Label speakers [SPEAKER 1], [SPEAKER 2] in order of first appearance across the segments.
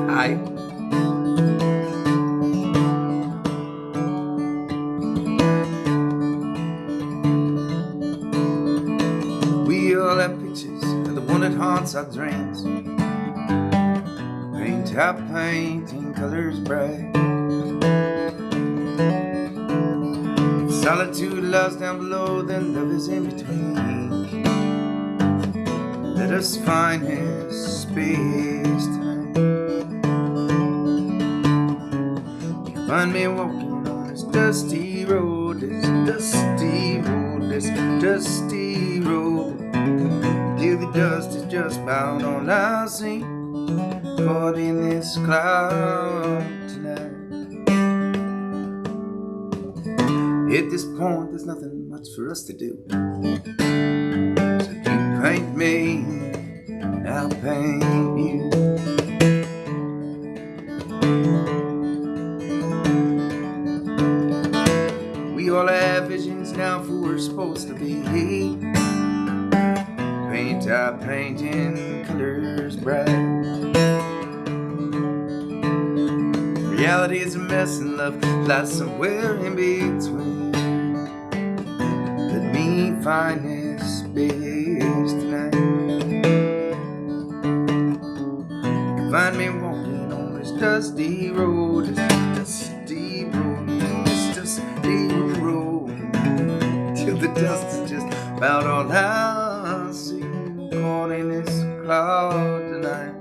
[SPEAKER 1] Hi. We all have pictures of the one that haunts our dreams. Paint our painting colors bright. If solitude lies down below, then love is in between. Let us find his space tonight. You can find me walking on this dusty road, this dusty road, this dusty road. Till the dust is just about all I see, caught in this cloud tonight. At this point, there's nothing much for us to do. So you paint me, and I'll paint you. We all have visions now for who we're supposed to be. Paint our painting colors bright. Reality is a mess and love lies somewhere in between. Let me find this space tonight. You can find me walking on this dusty road, this dusty road, this dusty road. Till the dust is just about all I see, caught in this cloud tonight.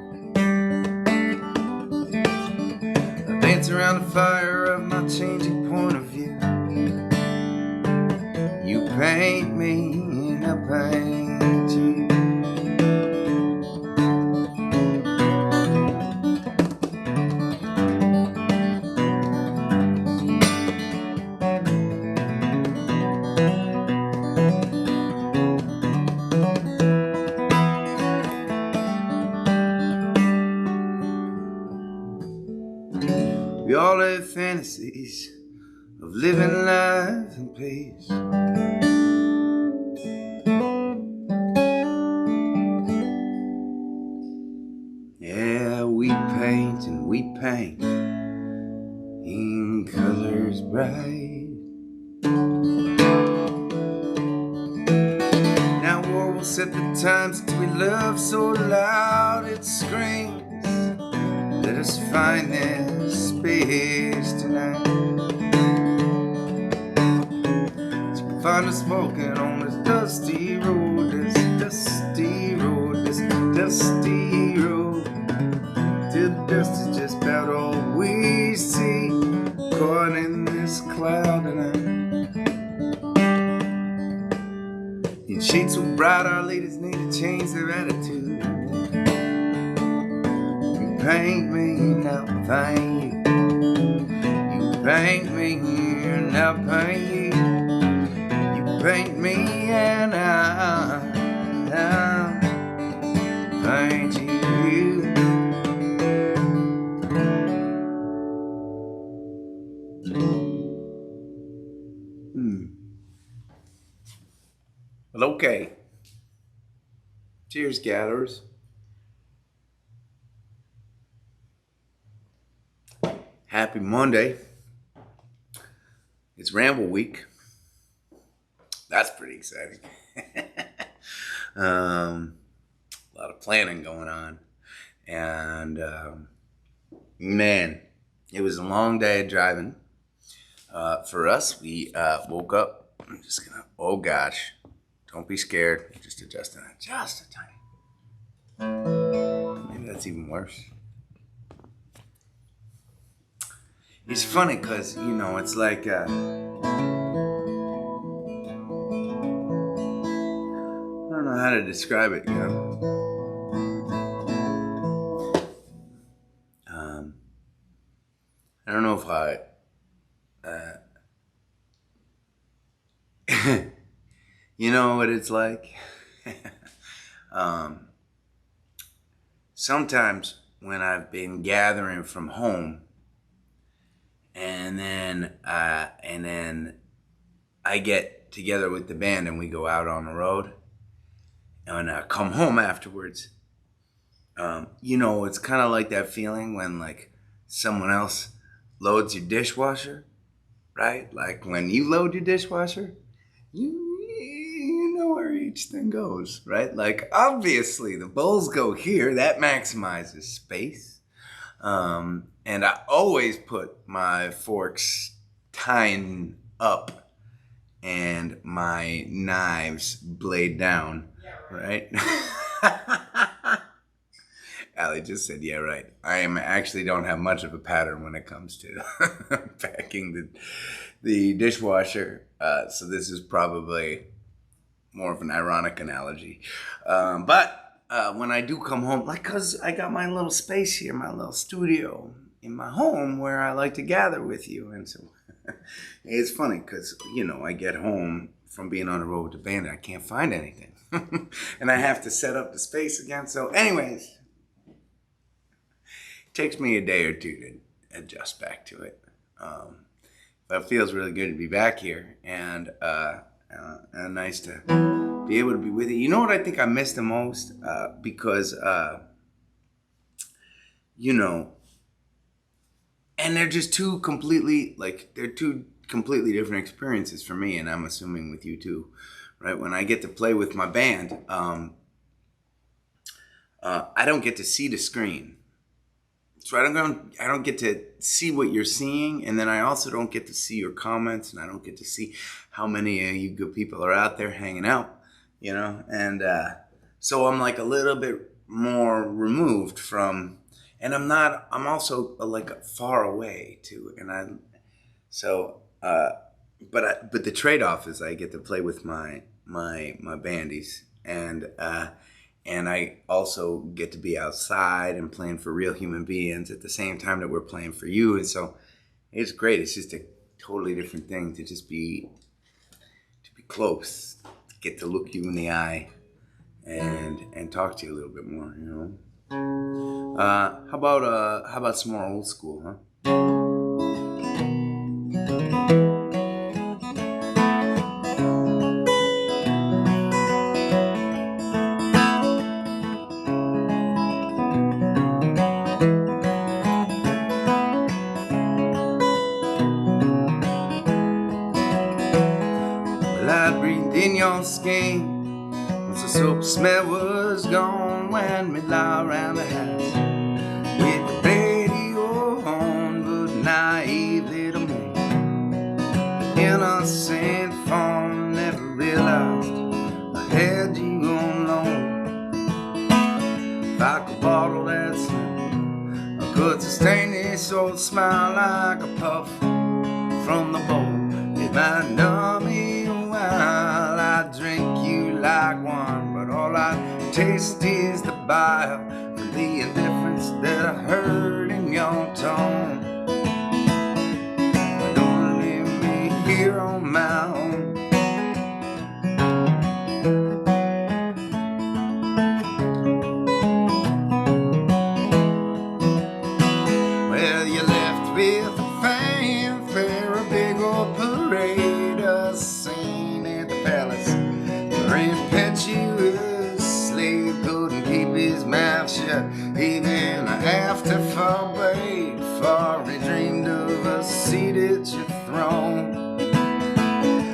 [SPEAKER 1] I dance around the fire of my changing point of view. You paint me and I paint you. We all have fantasies of living life in peace. Yeah, we paint and we paint in colors bright. Now war will set the times until we love so loud it screams. Let us find this space tonight. You can find us walking on this dusty road, this dusty road, this dusty road. Till the dust is just about all we see, caught in this cloud tonight. In shades so bright, our ladies need to change their attitude. You paint me, now paint you. You paint me, and I'll paint you. You paint me, and I'll paint you. Well, okay. Cheers, gatherers. Happy Monday. It's Ramble Week. That's pretty exciting. A lot of planning going on. And man, it was a long day of driving. For us, we woke up. I'm just gonna. Oh gosh, don't be scared. Just adjusting it just a tiny. Maybe that's even worse. It's funny because it's like I don't know how to describe it. I don't know if you know what it's like. Sometimes when I've been gathering from home, and then I get together with the band and we go out on the road, and come home afterwards. It's kind of like that feeling when like someone else loads your dishwasher, right? Like when you load your dishwasher, you know where each thing goes, right? Like obviously the bowls go here, that maximizes space. And I always put my forks tying up and my knives blade down, right? Allie just said, yeah, right. I actually don't have much of a pattern when it comes to packing the dishwasher. So this is probably more of an ironic analogy. But when I do come home, like, cause I got my little space here, my little studio in my home where I like to gather with you. And so it's funny cause, I get home from being on the road with the band and I can't find anything. And I have to set up the space again. So anyways, takes me a day or two to adjust back to it. But it feels really good to be back here and nice to be able to be with you. You know what I think I miss the most? Because, and they're just two completely different experiences for me, and I'm assuming with you too, right? When I get to play with my band, I don't get to see the screen. So I don't get to see what you're seeing, and then I also don't get to see your comments, and I don't get to see how many of you good people are out there hanging out, and so I'm like a little bit more removed from, and I'm also like far away too, and but the trade-off is I get to play with my bandies, and I also get to be outside and playing for real human beings at the same time that we're playing for you. And so it's great. It's just a totally different thing to just be close, to get to look you in the eye and talk to you a little bit more, How about some more old school, huh? In your skin, once the soap smell was gone, when we lie around the house with the radio on, but naive little me, the innocent fawn, never realized I had you on loan. Like a bottle that's slim, I could sustain this old smile like a puff from the bowl. It might numb me while I drink you like wine, but all I taste is the bile for the indifference that I heard in your tone. But don't leave me here on my own. Well, you left with a fanfare, a big old parade, a scene at the palace. Your impetuous slave couldn't keep his mouth shut, even after forbade, for he dreamed of a seat at your throne.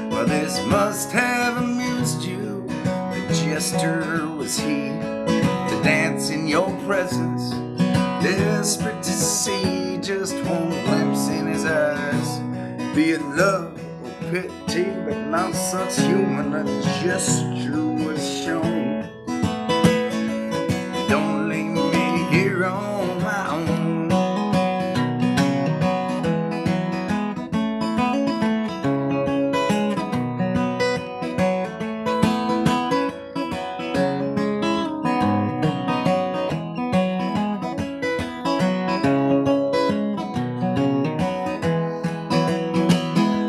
[SPEAKER 1] Well, this must have amused you. The jester was he to dance in your presence, desperate to see just one glimpse in his eyes. be it love or pity, but not such human a gesture was shown. Don't leave me here on my own.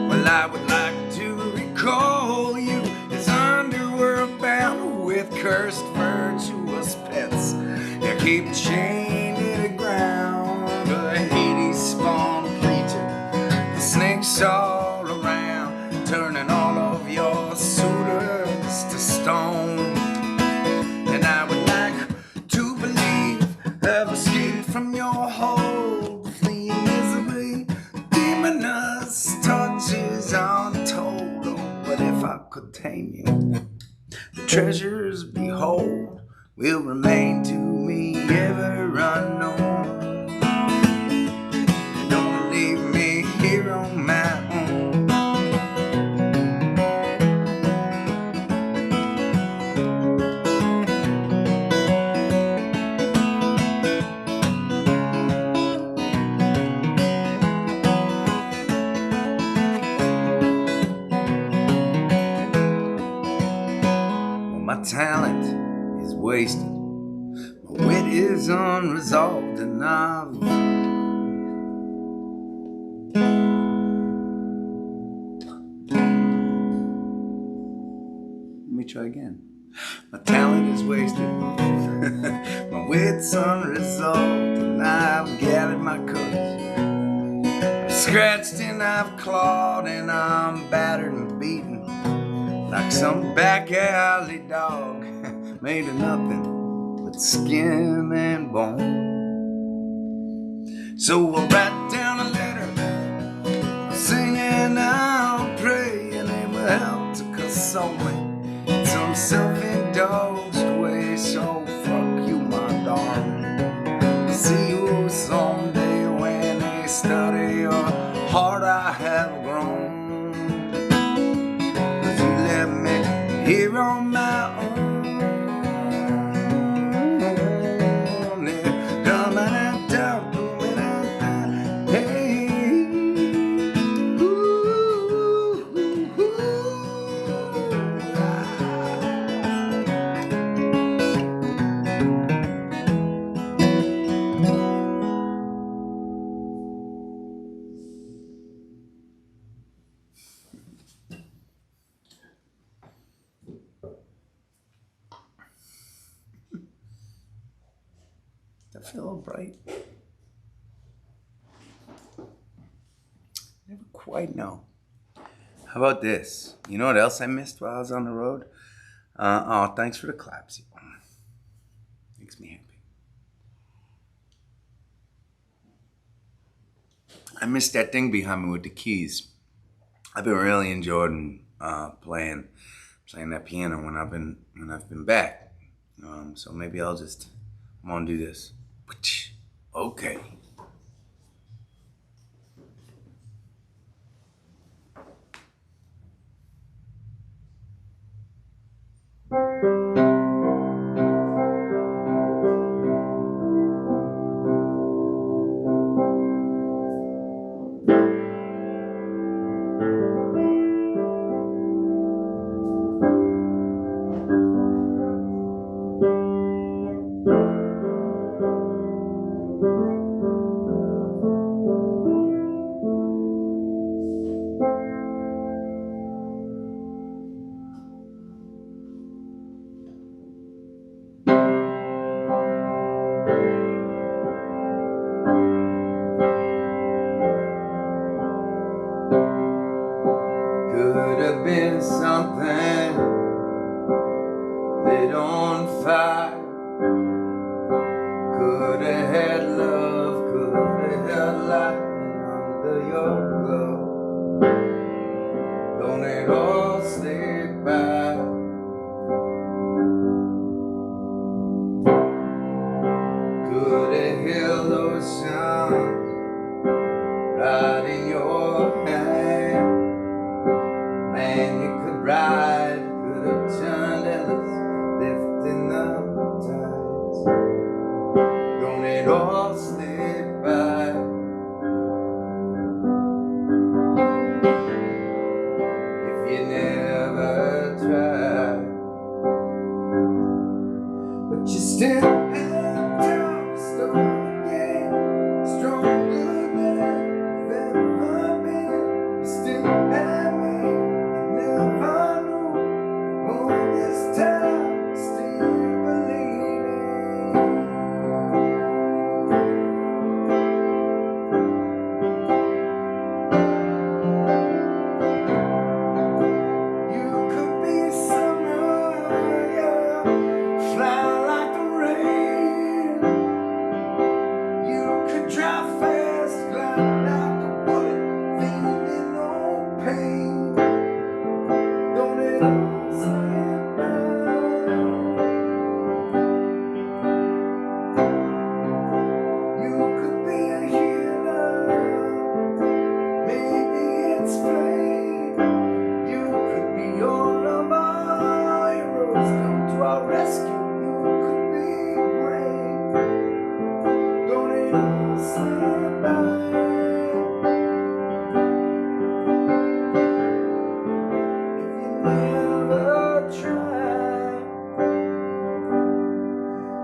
[SPEAKER 1] Well, I would like to recall you as underworld bound with cursed virtuous pets. You keep chained to the ground, a Hades spawn creature, the snakes all around, turning all of your suitors to stone. And I would like to believe I've escaped from your hold, fleeing misery, demonous touches untold. Oh, but if I could tame you, the treasures behold will remain to me ever unknown. Don't leave me here on my own. My talent is wasted, my wit is unresolved, and I've let me try again. My talent is wasted, my wit's unresolved, and I've gathered my courage. I've scratched and I've clawed, and I'm battered and beaten like some back alley dog made of nothing but skin and bone. So I'll write down a letter, I'll sing and I'll pray, and it will help to console me in some self-indulged way. So fuck you, my darling, I'll see you someday when they study your heart I have grown. Here on my own. Hey, I feel all bright. Never quite know. How about this? You know what else I missed while I was on the road? Oh, thanks for the claps. Makes me happy. I missed that thing behind me with the keys. I've been really enjoying playing that piano when I've been back. So maybe I'm gonna do this. Okay. Could have been something lit on fire. Could have had love, could have had lightning under your glove. Don't it all slip by? Could have held those sounds right in your hand. pain. Don't it all slip by? You could be a healer, maybe it's fate. You could be all of our heroes, come to our rescue. You could be great. Don't it all slip by? Never try,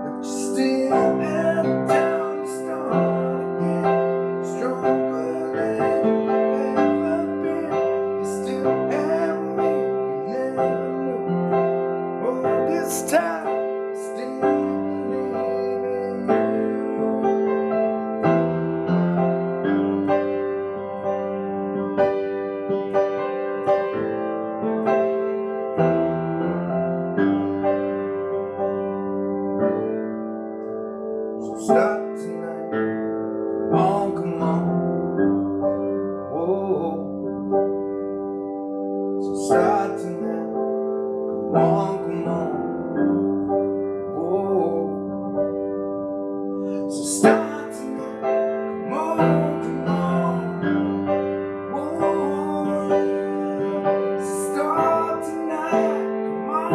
[SPEAKER 1] but you still have down to start again. Stronger than you've ever been. You still have me, you never knew. All this time, still believe in you. So start tonight, come on, whoa. So start tonight, come on, whoa. So start tonight, come on, whoa. So start tonight, come on,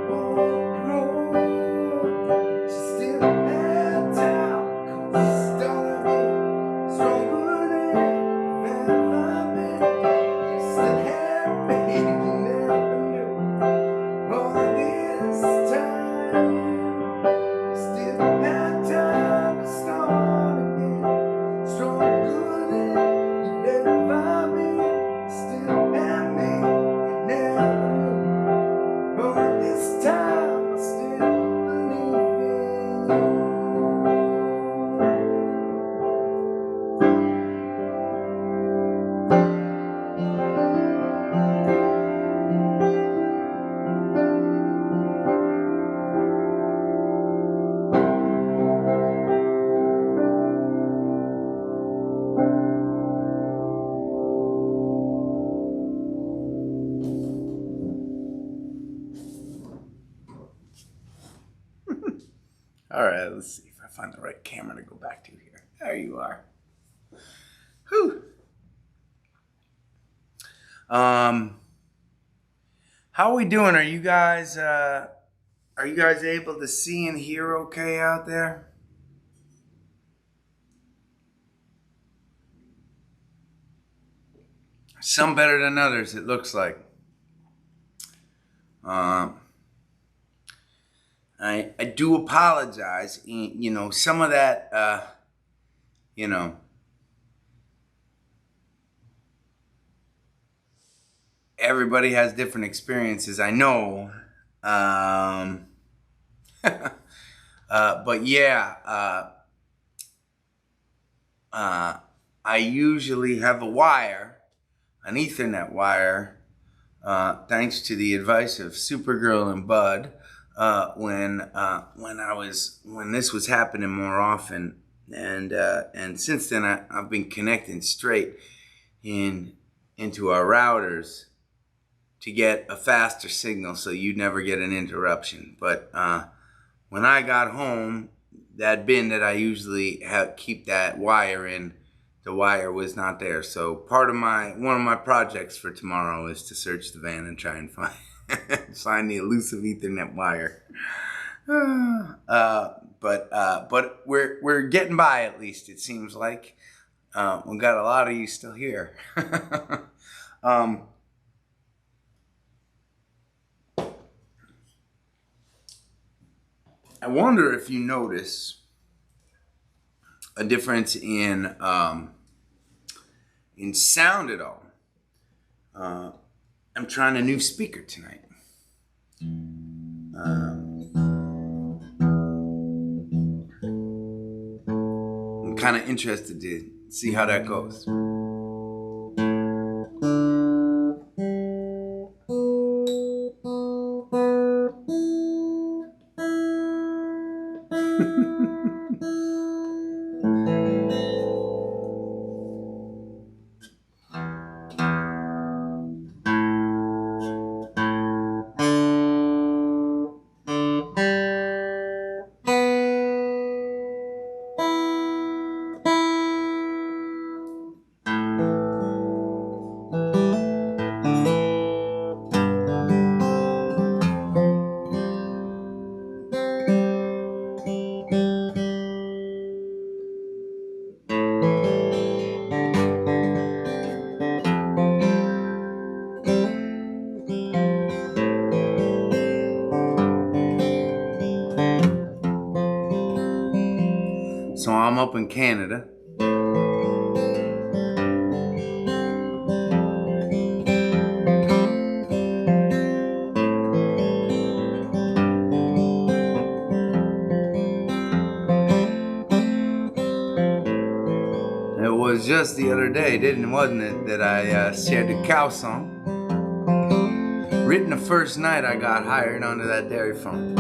[SPEAKER 1] whoa. She still had time, 'cause it's started stronger than you've ever been. You still had me, you never knew. All this time, you still had time to start again. Stronger than you've ever been. You still had me, you never knew. All this time, I still believe in you. All right, let's see if I find the right camera to go back to here. There you are. Whew. How are we doing? Are you guys able to see and hear okay out there? Some better than others, it looks like. I do apologize. You know, some of that, you know, everybody has different experiences, I know. But yeah, I usually have a wire, an Ethernet wire, thanks to the advice of Supergirl and Bud, when this was happening more often, and since then I've been connecting straight into our routers to get a faster signal, so you never get an interruption. But when I got home, that bin that I usually keep that wire in, the wire was not there. So one of my projects for tomorrow is to search the van and try and find the elusive Ethernet wire. But we're getting by, at least it seems like. We got a lot of you still here. I wonder if you notice a difference in sound at all. I'm trying a new speaker tonight. I'm kind of interested to see how that goes. up in Canada. It was just the other day, wasn't it, that I shared the cow song. Written the first night I got hired onto that dairy farm.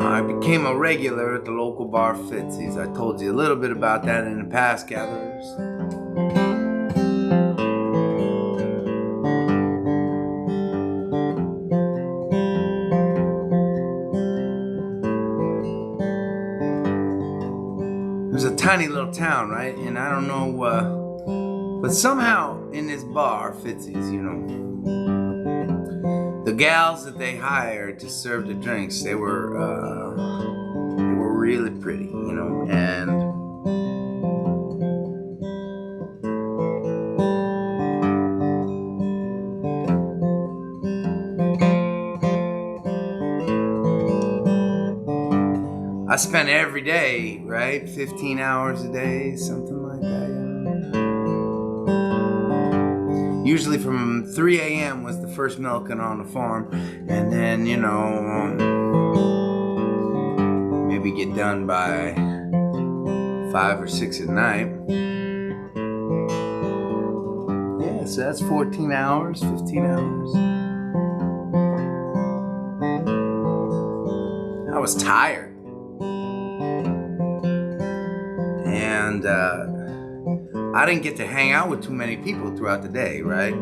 [SPEAKER 1] I became a regular at the local bar Fitzy's. I told you a little bit about that in the past gatherers. It was a tiny little town, right? And I don't know, but somehow in this bar, Fitzy's, you know, the gals that they hired to serve the drinks, they were really pretty, you know, and I spent every day, right, 15 hours a day, something like that, you know? Usually from 3 a.m. was the first milking on the farm, and then, you know, maybe get done by 5 or 6 at night. Yeah, so that's 14 hours, 15 hours. I was tired. And I didn't get to hang out with too many people throughout the day, right?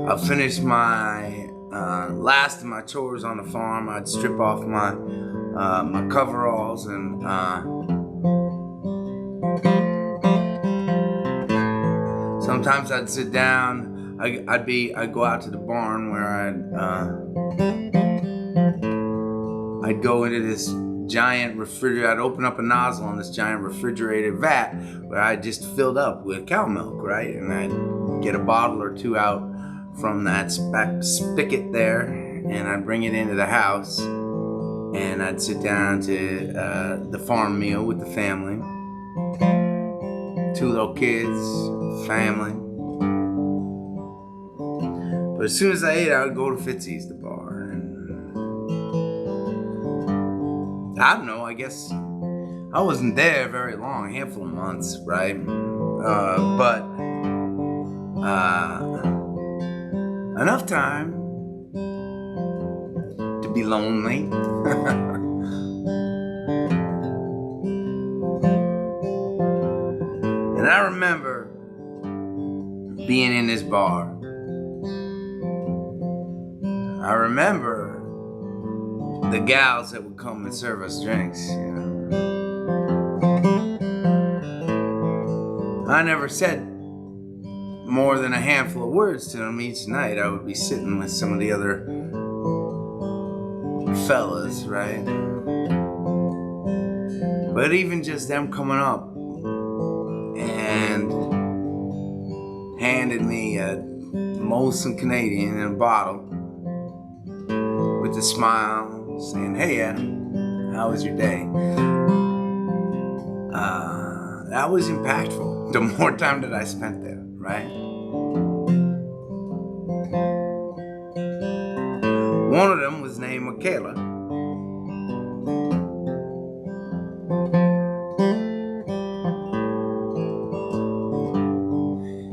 [SPEAKER 1] I'll finish my last of my chores on the farm. I'd strip off my my coveralls and sometimes I'd sit down. I'd go out to the barn where I'd go into this giant refrigerator. I'd open up a nozzle on this giant refrigerated vat where I just filled up with cow milk, right? And I'd get a bottle or two out from that spigot there, and I'd bring it into the house, and I'd sit down to the farm meal with the family. 2 little kids, family. But as soon as I ate, I would go to Fitzy's, the bar, and I don't know, I guess I wasn't there very long, a handful of months, right? But enough time to be lonely. And I remember being in this bar. I remember the gals that would come and serve us drinks, you know. I never said more than a handful of words to them each night. I would be sitting with some of the other fellas, right? But even just them coming up and handed me a Molson Canadian in a bottle with a smile, saying, "Hey Adam, how was your day?" That was impactful. The more time that I spent there, right? One of them was named Michaela.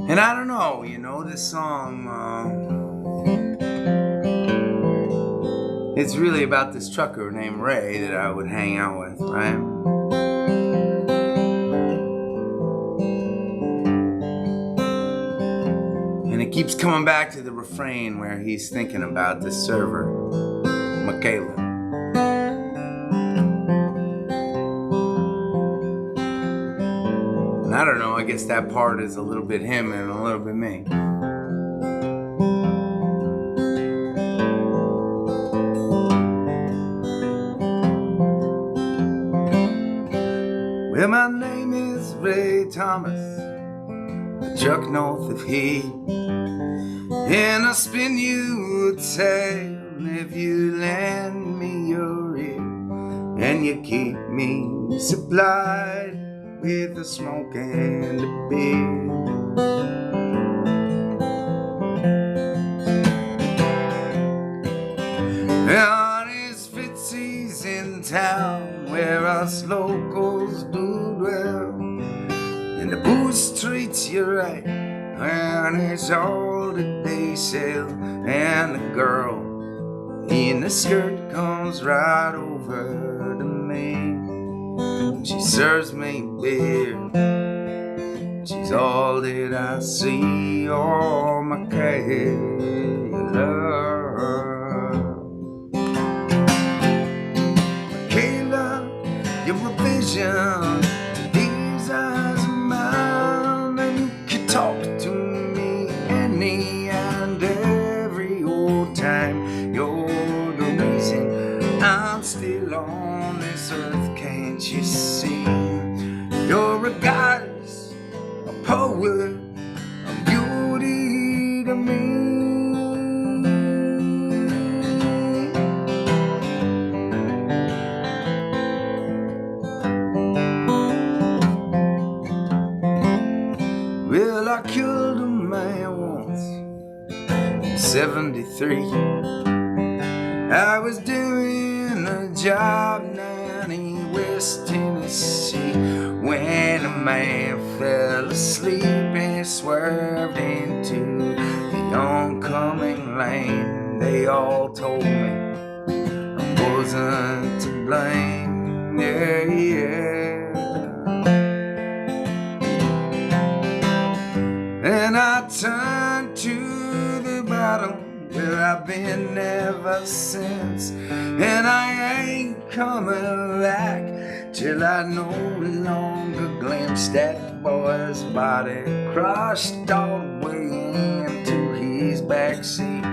[SPEAKER 1] And I don't know, you know, this song, it's really about this trucker named Ray that I would hang out with, right? And it keeps coming back to the refrain where he's thinking about this server, Michaela. And I don't know, I guess that part is a little bit him and a little bit me. Well, my name is Ray Thomas, a truck north of here, and I'll spin you a tale if you lend me your ear, and you keep me supplied with a smoke and a beer. On his Fitzy's in town where us locals do dwell, and the booze treats you right, and it's all that they sell. And the girl in the skirt comes right over to me. She serves me beer. She's all that I see, all my Kayla. Kayla, you're a vision to these eyes of mine, and you can talk to me any and every old time. You're the reason I'm still on this earth, can't you see? You're a goddess, a poet, a beauty to me. Well, I killed a man once in 73. I was doing a job down in West Tennessee when a man fell asleep and swerved into the oncoming lane. They all told me I wasn't to blame, yeah, yeah. And I turned to the bottom where I've been ever since, and I ain't coming back till I no longer glimpse that boy's body crushed all the way into his backseat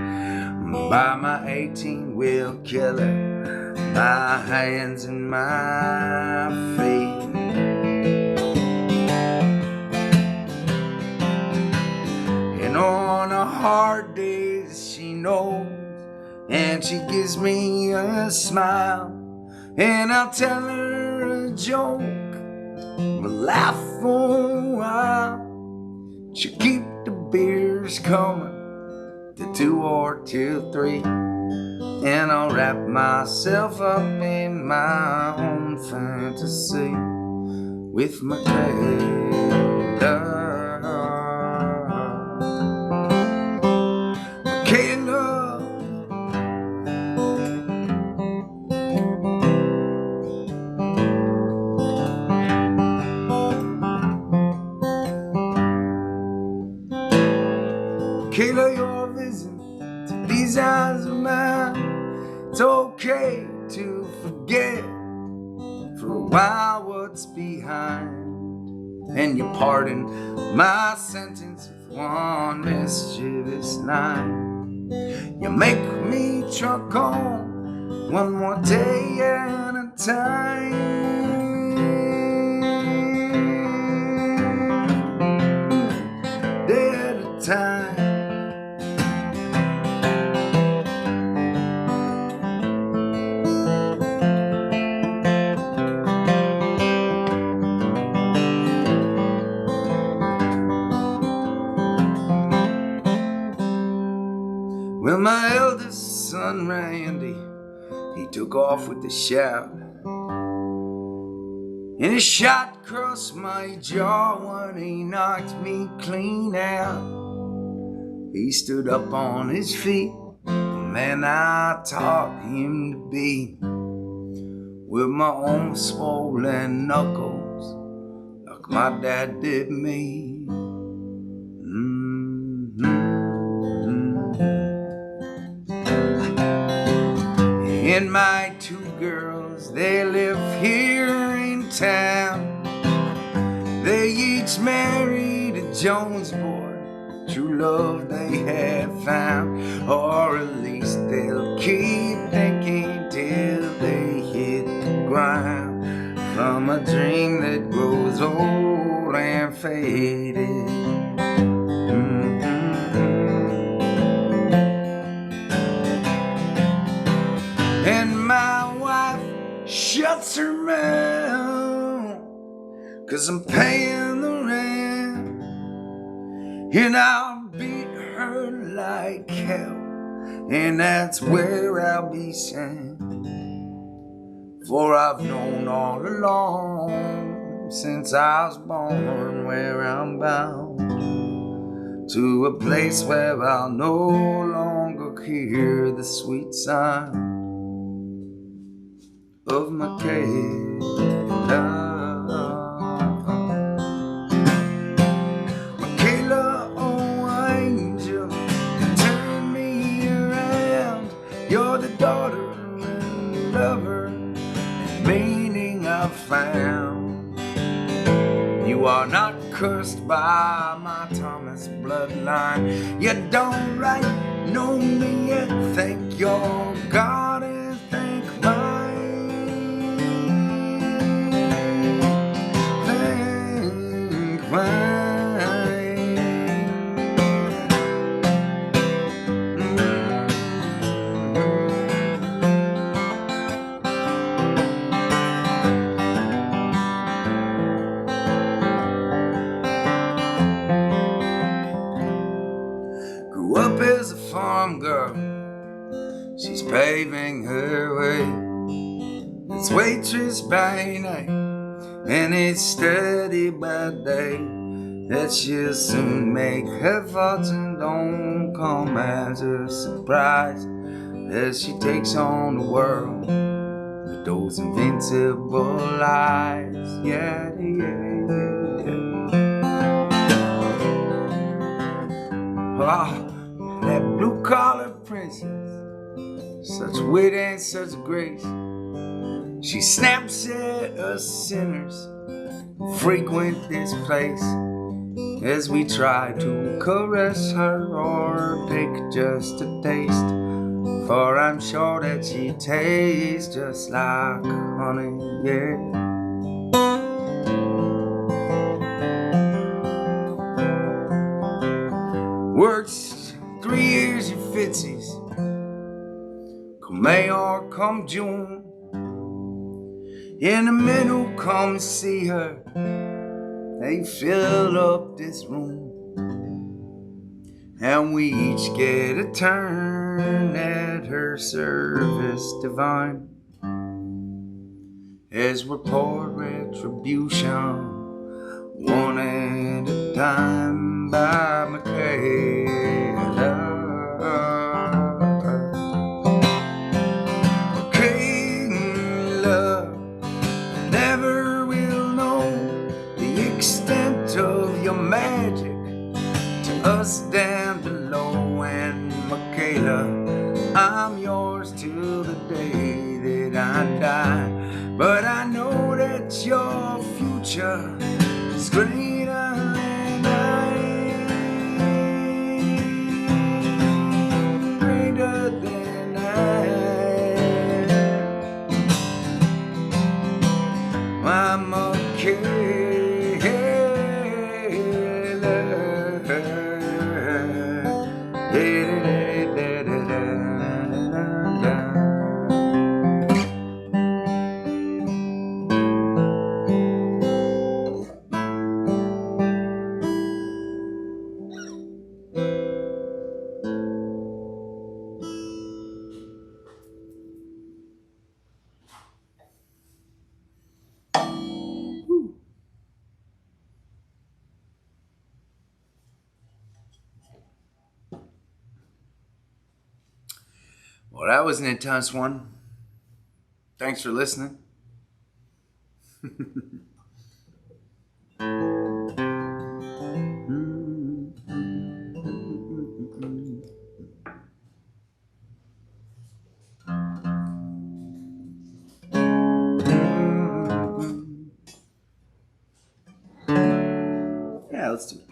[SPEAKER 1] by my 18-wheel killer, my hands and my feet. And on a hard day she knows, and she gives me a smile, and I'll tell her a joke, we'll laugh for a while. She'll keep the beers coming to 2 or 2, 3, and I'll wrap myself up in my own fantasy with my Kayla. Kayla, you're a vision to these eyes of mine. It's okay to forget for a while what's behind, and you pardon my sentence with one mischievous line. You make me truck on one more day at a time. Day at a time. Well, my eldest son, Randy, he took off with a shout, and his shot crossed my jaw when he knocked me clean out. He stood up on his feet, the man I taught him to be, with my own swollen knuckles, like my dad did me. And my 2 girls, they live here in town. They each married a Jones boy, true love they have found, or at least they'll keep thinking till they hit the ground from a dream that grows old and faded. around, 'cause I'm paying the rent, and I'll beat her like hell, and that's where I'll be sent. For I've known all along, since I was born, where I'm bound, to a place where I'll no longer hear the sweet sound of Michaela. Michaela, oh angel, turn me around. You're the daughter and lover, meaning I've found. You are not cursed by my Thomas bloodline. You don't right know me yet. Thank your God and thank mine. Thank mine. Grew up as a farm girl, she's paving her way. It's waitress by night, and it's steady by day, that she'll soon make her fortune. Don't come as a surprise, as she takes on the world with those invincible eyes. Yeah, yeah, yeah, yeah. Oh, that blue-collar princess, such wit and such grace. She snaps at us sinners who frequent this place, as we try to caress her or take just a taste. For I'm sure that she tastes just like honey, yeah. Works 3 years in Fitzy's, come May or come June, and the men who come see her, they fill up this room, and we each get a turn at her service divine, as we're poured retribution one at a time by Michaela. Michaela, never will know the extent of your magic to us down below. And Michaela, I'm yours till the day that I die. But I know that your future is greater than I, greater than I. My Michaela. Well, that was an intense one. Thanks for listening. Yeah, let's do it.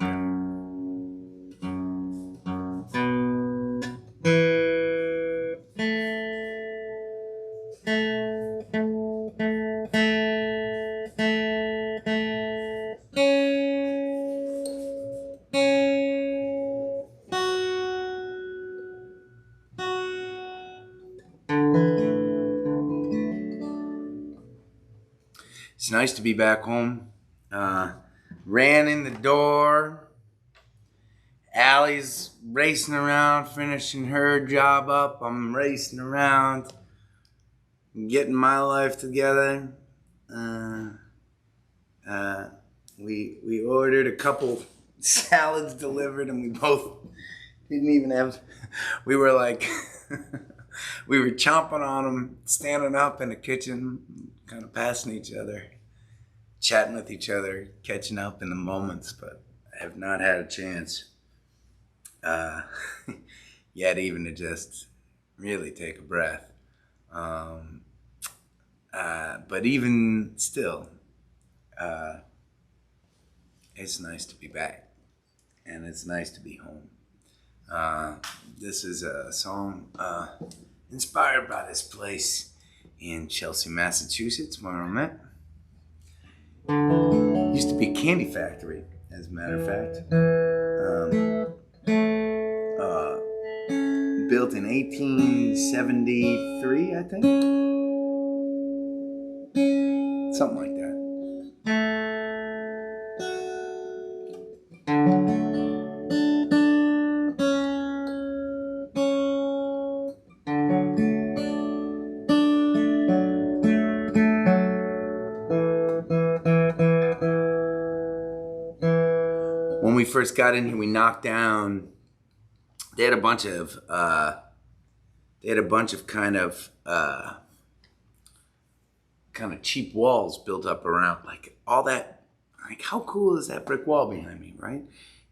[SPEAKER 1] It's nice to be back home. Ran in the door. Allie's racing around, finishing her job up. I'm racing around, getting my life together. We ordered a couple salads delivered, and we both didn't even have. We were like, we were chomping on them, standing up in the kitchen, kind of passing each other, chatting with each other, catching up in the moments, but I have not had a chance yet even to just really take a breath. But even still, it's nice to be back, and it's nice to be home. This is a song inspired by this place in Chelsea, Massachusetts, where I'm at. Used to be a candy factory, as a matter of fact. Built in 1873, I think. Something like that. When we first got in here, we knocked down. They had a bunch of kind of cheap walls built up around, like all that. Like, how cool is that brick wall behind me, right?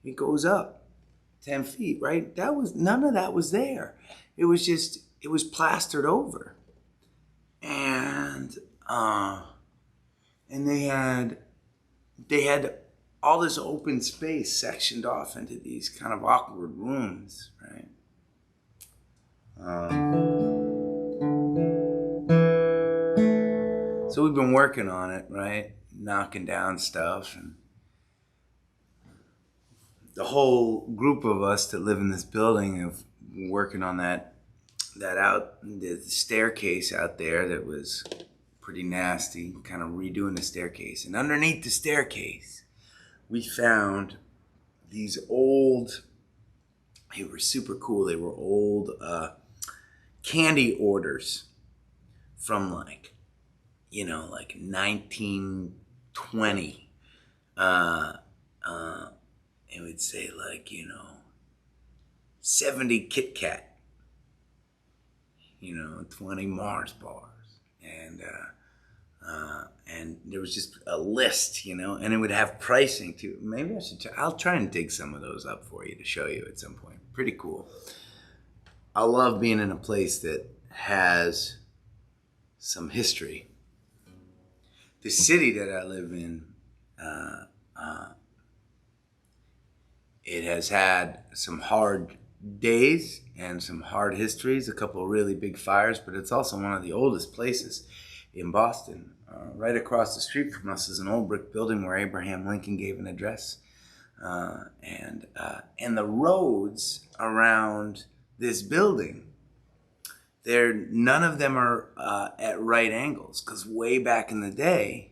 [SPEAKER 1] It goes up 10 feet, right? None of that was there. It was plastered over, and they had all this open space sectioned off into these kind of awkward rooms, right? So we've been working on it, right? Knocking down stuff, and the whole group of us that live in this building have been working on the staircase out there that was pretty nasty, kind of redoing the staircase. And underneath the staircase, we found these they were super cool. They were old candy orders from like 1920. It would say 70 Kit Kat, 20 Mars bars, and there was just a list, and it would have pricing too. Maybe I'll try and dig some of those up for you to show you at some point. Pretty cool. I love being in a place that has some history. The city that I live in, it has had some hard days and some hard histories, a couple of really big fires, but it's also one of the oldest places in Boston. Right across the street from us is an old brick building where Abraham Lincoln gave an address. And the roads around this building, none of them are at right angles, because way back in the day,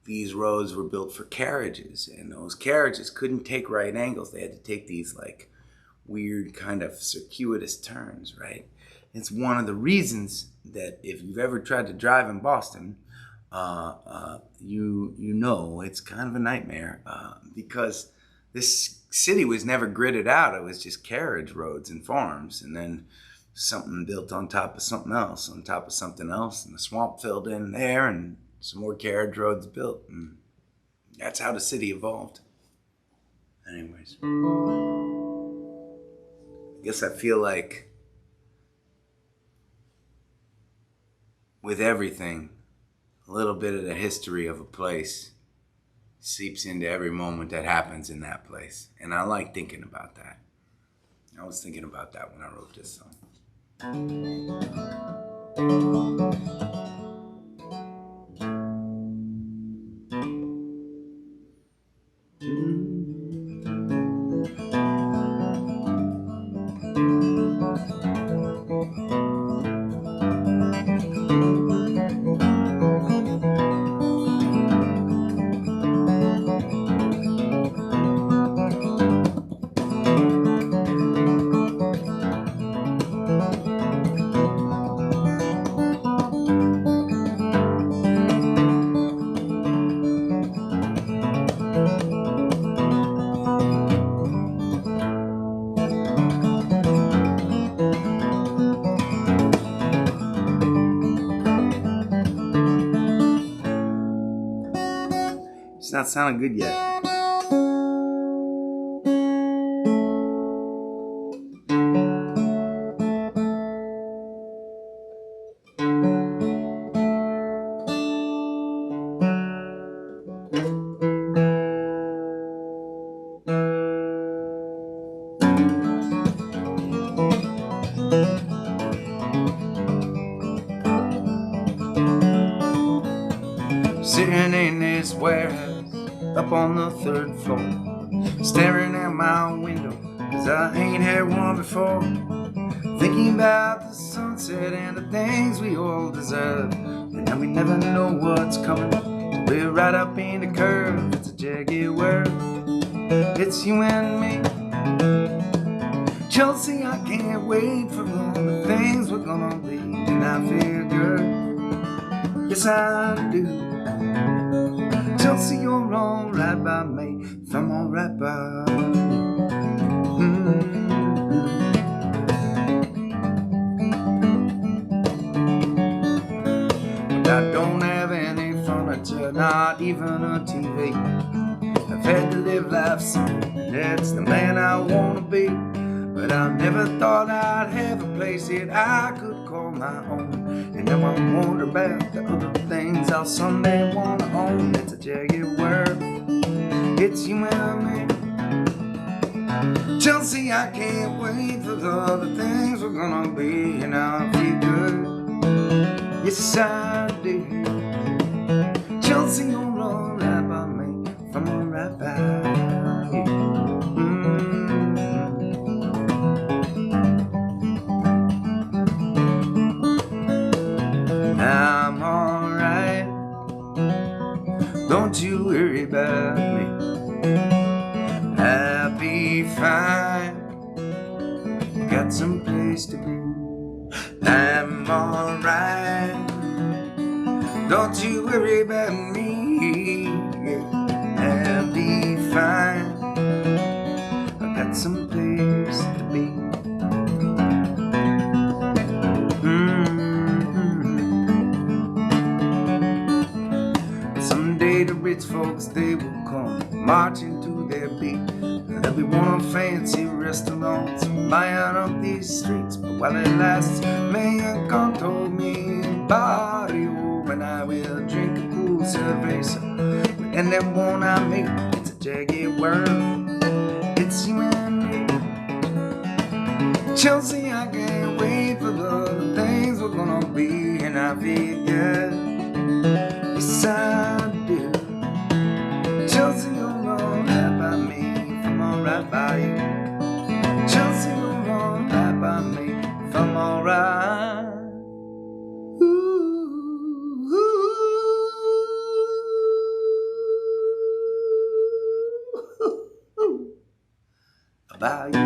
[SPEAKER 1] these roads were built for carriages, and those carriages couldn't take right angles. They had to take these like weird kind of circuitous turns, right? It's one of the reasons that if you've ever tried to drive in Boston, you know it's kind of a nightmare, because this city was never gridded out. It was just carriage roads and farms, and then something built on top of something else, on top of something else, and the swamp filled in there, and some more carriage roads built, and that's how the city evolved. Anyways, I guess I feel like with everything, a little bit of the history of a place seeps into every moment that happens in that place. And I like thinking about that. I was thinking about that when I wrote this song. not sounding good yet. Sitting in this warehouse up on the 3rd floor, staring at my window, 'cause I ain't had one before. Thinking about the sunset and the things we all deserve, and now we never know what's coming. We're right up in the curve. It's a jagged world. It's you and me. Chelsea, I can't wait for all the things we're gonna be, and I feel good. Yes, I do. Chelsea, you're alright by me, if I'm alright by you. But I don't have any furniture, not even a TV. I've had to live life simple, that's the man I wanna be. But I never thought I'd have a place that I could call my own. And now I wonder about the other things I'll someday wanna own. It's a jagged world. It's you and me. Chelsea, I can't wait for the other things we're gonna be, and I feel good. Yes, I do. Chelsea, you're alright by me, if I'm alright by you. I'm alright, don't you worry about me. I'll be fine, got some place to be. I'm alright, don't you worry about me. I'll be fine, I got some place to be. Someday the rich folks, they will come marching to their beat. There'll be one fancy restaurants buying up these streets. But while it lasts, me encanto mi barrio, and I will drink a cool cerveza. And then won't I make it's a jagged world. It's you and me. Chelsea, I can't wait for the things we're gonna be, and I feel good. Yes, I do. Chelsea, you're alright by me, if I'm alright by you. Chelsea, you're alright by me, if I'm alright. By you.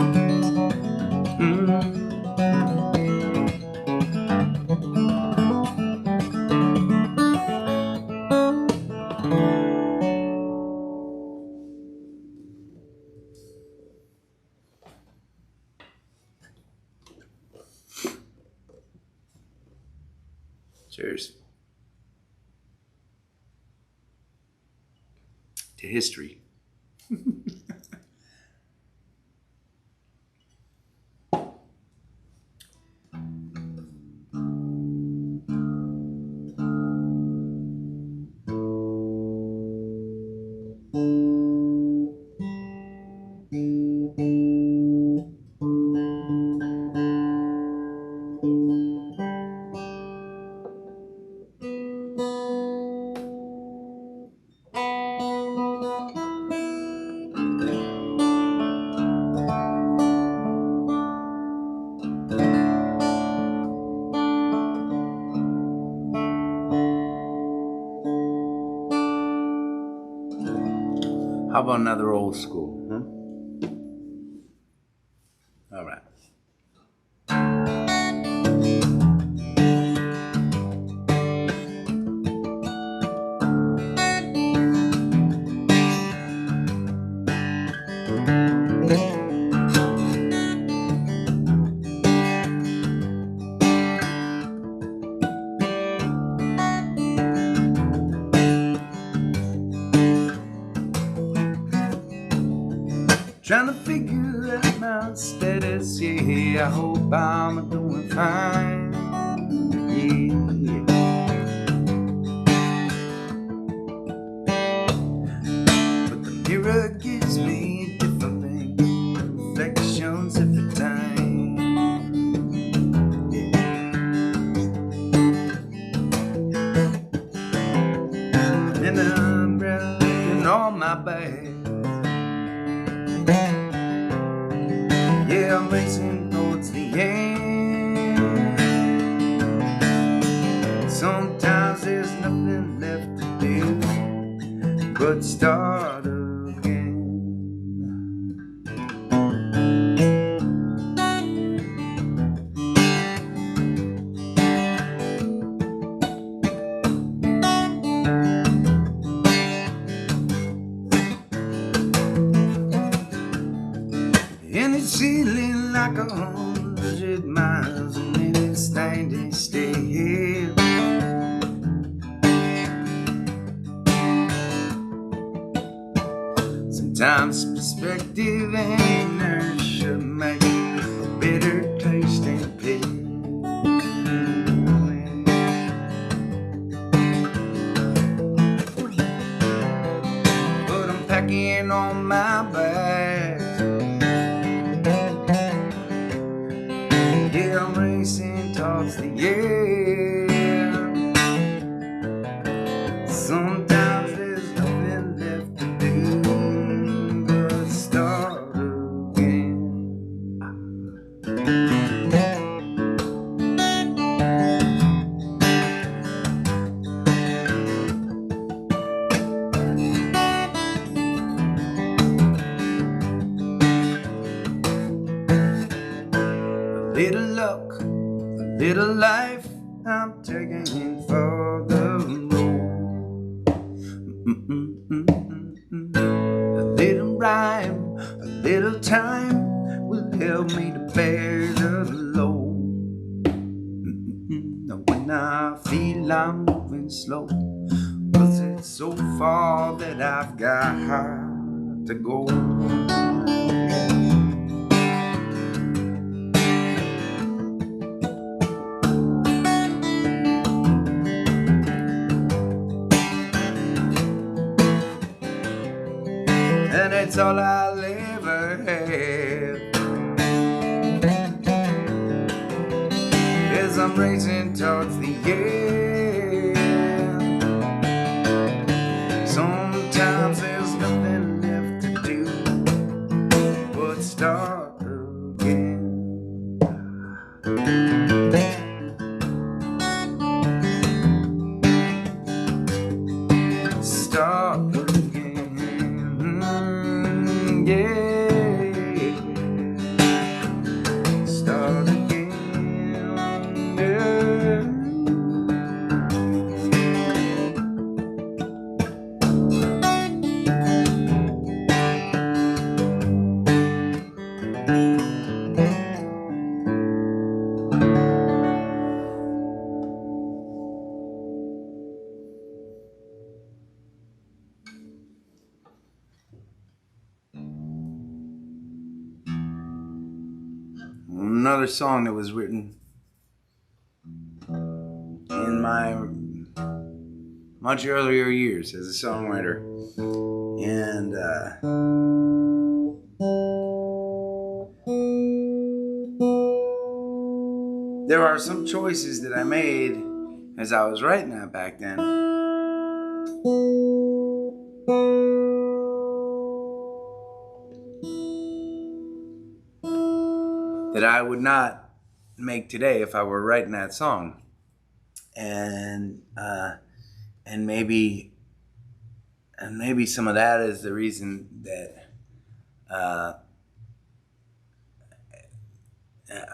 [SPEAKER 1] Cheers to history. How about another old school, huh? All right. I hope I'm doing fine. Yeah. But the mirror gives me different reflections every time. Yeah. And I'm breathing on my back. Yeah, I'm racing towards the end. Sometimes there's nothing left to do but start again. And it's feeling like 100 miles a minute standing still. Sometimes perspective and inertia make a bitter tasting pill. But I'm packing on my bags. Yeah, I'm racing towards the end. Sometimes there's nothing left to do but start again. A little luck, a little life, I'm taking for the road. A little rhyme, a little time will help me to bear the load. When I feel I'm moving slow, 'cause it's so far that I've got to go. And it's all I'll ever have, as I'm racing towards the end. Sometimes there's nothing left to do but start again. Start again. Yeah. Start again. Yeah. Another song that was written in my much earlier years as a songwriter, and there are some choices that I made as I was writing that back then that I would not make today if I were writing that song. And maybe some of that is the reason that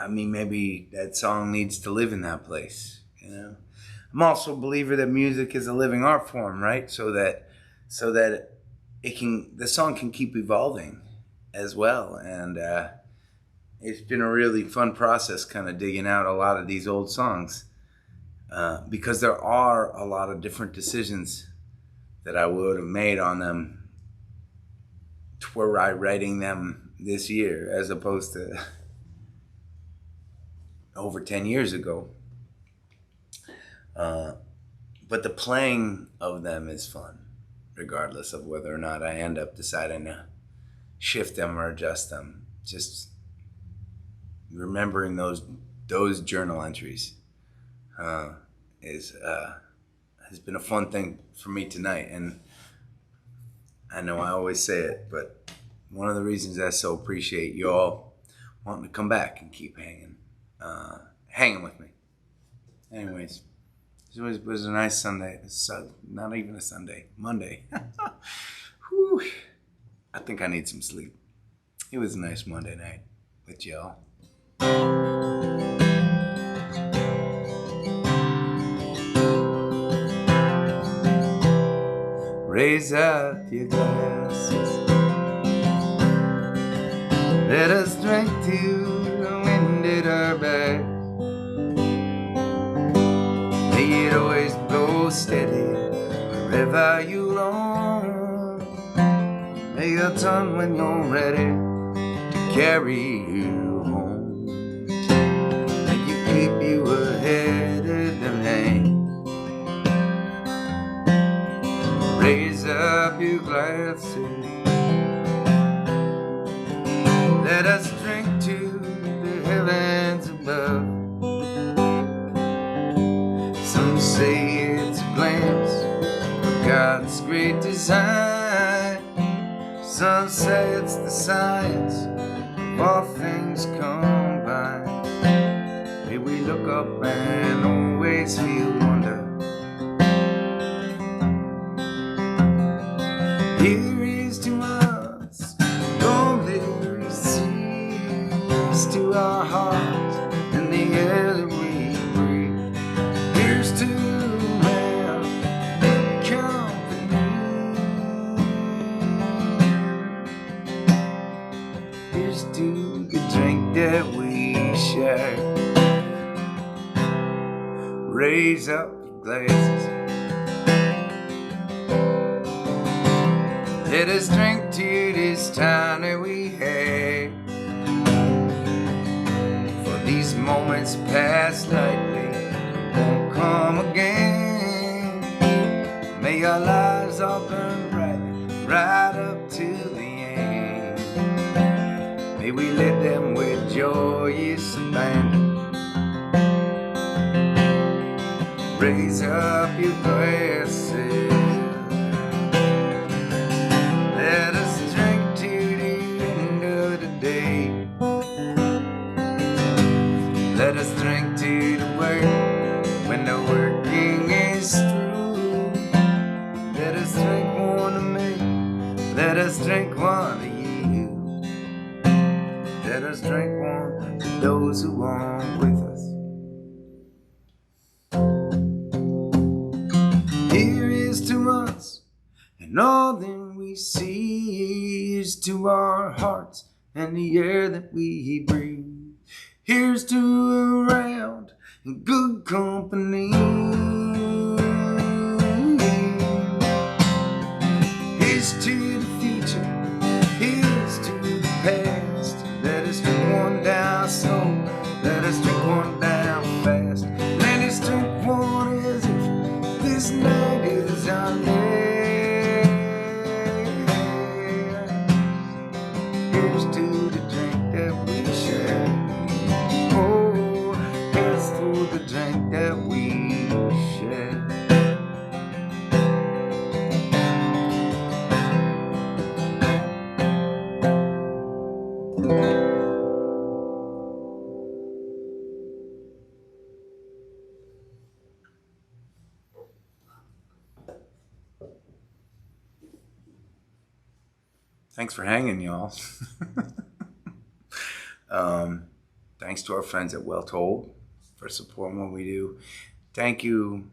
[SPEAKER 1] maybe that song needs to live in that place, you know. I'm also a believer that music is a living art form, right? So that the song can keep evolving as well. And it's been a really fun process kind of digging out a lot of these old songs, because there are a lot of different decisions that I would have made on them were I writing them this year, as opposed to over 10 years ago. But the playing of them is fun, regardless of whether or not I end up deciding to shift them or adjust them. Just remembering those journal entries has been a fun thing for me tonight. And I know I always say it, but one of the reasons I so appreciate you all wanting to come back and keep hanging with me. Anyways, it was a nice Sunday. Not even a Sunday, Monday. Whew. I think I need some sleep. It was a nice Monday night with y'all. Raise up your glasses. Let us drink to the wind at our back. May it always blow steady wherever you roam. May your tongue when you're ready to carry you home. May you keep you ahead of the lane. Raise up your glasses. Let us drink to the heavens above. Some say it's a glimpse of God's great design. Some say it's the science of all things combined. May we look up and always feel wonder. Here is to us, all that we see is to our hearts and the air that we breathe. Here's to man, company. Here's to the drink that we share. Raise up your glasses. Let us drink to this time that we had. For these moments pass lightly, won't come again. May our lives all burn bright, right up to the end. May we live them with joyous abandon. Raise up your glasses. Let us drink to the end of the day. Let us drink to the work when the working is through. Let us drink one to me. Let us drink one to you. Let us drink one to those who aren't with us. Here is to us, and all that we see is to our hearts and the air that we breathe. Here's to around and good company. Here's to the future. Here's to the past. Let us drink one down slow. Let us drink one down fast. Let us drink one as if this night is our last. Here's to the drink that we share. Oh, here's to the drink that we share. Thanks for hanging, y'all. Thanks to our friends at Well Told for supporting what we do. Thank you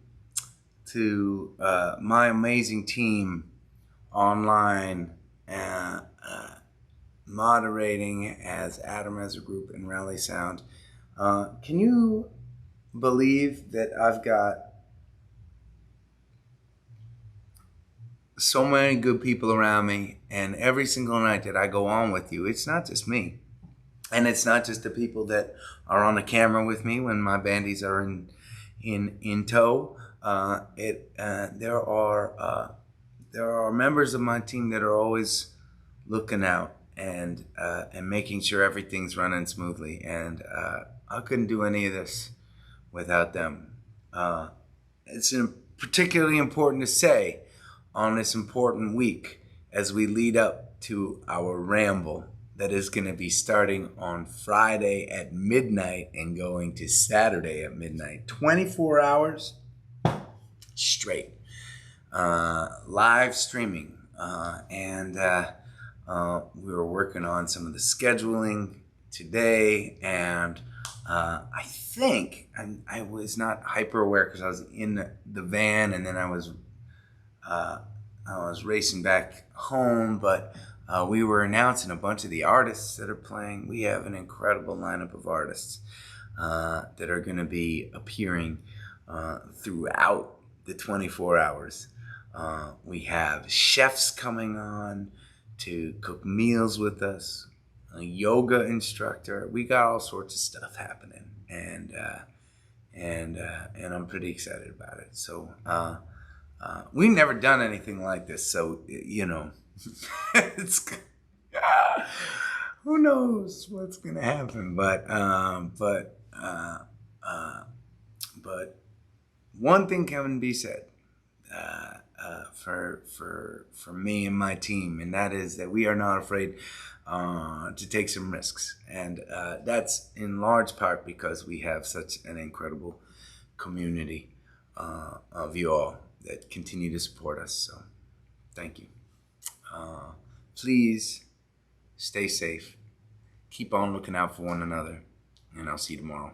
[SPEAKER 1] to my amazing team online, moderating as Adam as a group in Rally Sound. Can you believe that I've got so many good people around me, and every single night that I go on with you, it's not just me, and it's not just the people that are on the camera with me when my bandies are in tow. There are members of my team that are always looking out and making sure everything's running smoothly. And I couldn't do any of this without them. It's particularly important to say on this important week as we lead up to our ramble that is going to be starting on Friday at midnight and going to Saturday at midnight. 24 hours straight. Live streaming. And we were working on some of the scheduling today, and I think I was not hyper aware because I was in the van, and then I was racing back home, but we were announcing a bunch of the artists that are playing. We have an incredible lineup of artists that are going to be appearing throughout the 24 hours. We have chefs coming on to cook meals with us, a yoga instructor. We got all sorts of stuff happening, and I'm pretty excited about it. So we've never done anything like this, so it's who knows what's gonna happen. But one thing can be said for me and my team, and that is that we are not afraid to take some risks, and that's in large part because we have such an incredible community of you all that continue to support us. So thank you. Please stay safe, keep on looking out for one another, and I'll see you tomorrow.